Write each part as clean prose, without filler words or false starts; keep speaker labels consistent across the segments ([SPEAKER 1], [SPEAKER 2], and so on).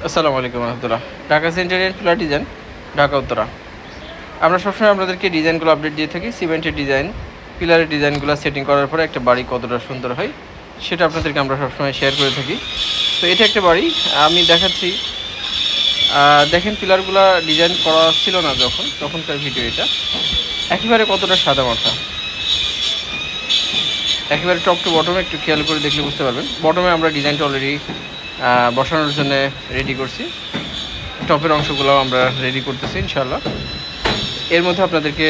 [SPEAKER 1] আসসালামু আলাইকুম রহমতুল্লাহ। Dhaka centurion pillar design, Dhaka Uttara. আমরা সবসময় আপনাদেরকে ডিজাইনগুলো আপডেট দিয়ে থাকি। সিমেন্টের ডিজাইন, পিলারের ডিজাইনগুলো সেটিং করার পরে একটা বাড়ি কতটা সুন্দর হয় সেটা আপনাদেরকে আমরা সবসময় শেয়ার করে থাকি। তো এটা একটা বাড়ি আমি দেখাচ্ছি। দেখেন পিলারগুলো ডিজাইন করা ছিল না তখনকার ভিডিও। এটা একেবারে কতটা সাদা মাথা, একেবারে টপ টু বটমে একটু খেয়াল করে দেখলে বুঝতে পারবেন। বটমে আমরা ডিজাইনটা অলরেডি বসানোর জন্য রেডি করছি। টপের অংশগুলো আমরা রেডি করতেছি ইনশাল্লাহ। এর মধ্যে আপনাদেরকে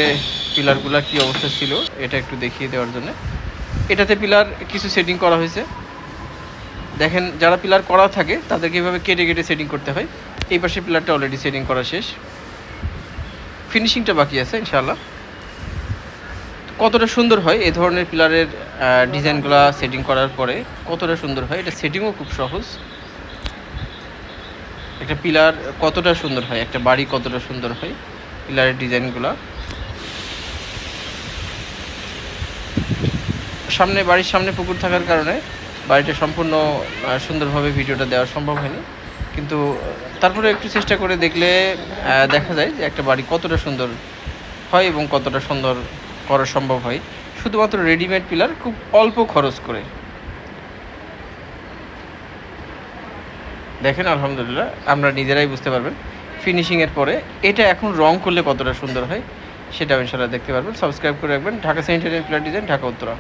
[SPEAKER 1] পিলারগুলো কী অবস্থা ছিল এটা একটু দেখিয়ে দেওয়ার জন্য। এটাতে পিলার কিছু সেটিং করা হয়েছে। দেখেন, যারা পিলার করা থাকে তাদেরকে এভাবে কেটে কেটে সেটিং করতে হয়। এই পাশে পিলারটা অলরেডি সেটিং করা শেষ, ফিনিশিংটা বাকি আছে ইনশাল্লাহ। কতটা সুন্দর হয় এই ধরনের পিলারের ডিজাইনগুলো সেটিং করার পরে, কতটা সুন্দর হয়। এটা সেটিংও খুব সহজ। একটা পিলার কতটা সুন্দর হয়, একটা বাড়ি কতটা সুন্দর হয় পিলারের ডিজাইনগুলো। বাড়ির সামনে পুকুর থাকার কারণে বাড়িটা সম্পূর্ণ সুন্দরভাবে ভিডিওটা দেওয়া সম্ভব হয়নি, কিন্তু তারপরে একটু চেষ্টা করে দেখলে দেখা যায় যে একটা বাড়ি কতটা সুন্দর হয় এবং কতটা সুন্দর করা সম্ভব হয় শুধুমাত্র রেডিমেড পিলার খুব অল্প খরচ করে। দেখেন, আলহামদুলিল্লাহ আমরা নিজেরাই বুঝতে পারবেন ফিনিশিংয়ের পরে এটা এখন রং করলে কতটা সুন্দর হয় সেটাও ইনশাআল্লাহ দেখতে পারবেন। সাবস্ক্রাইব করে রাখবেন। Dhaka centurion pillar design, Dhaka Uttara.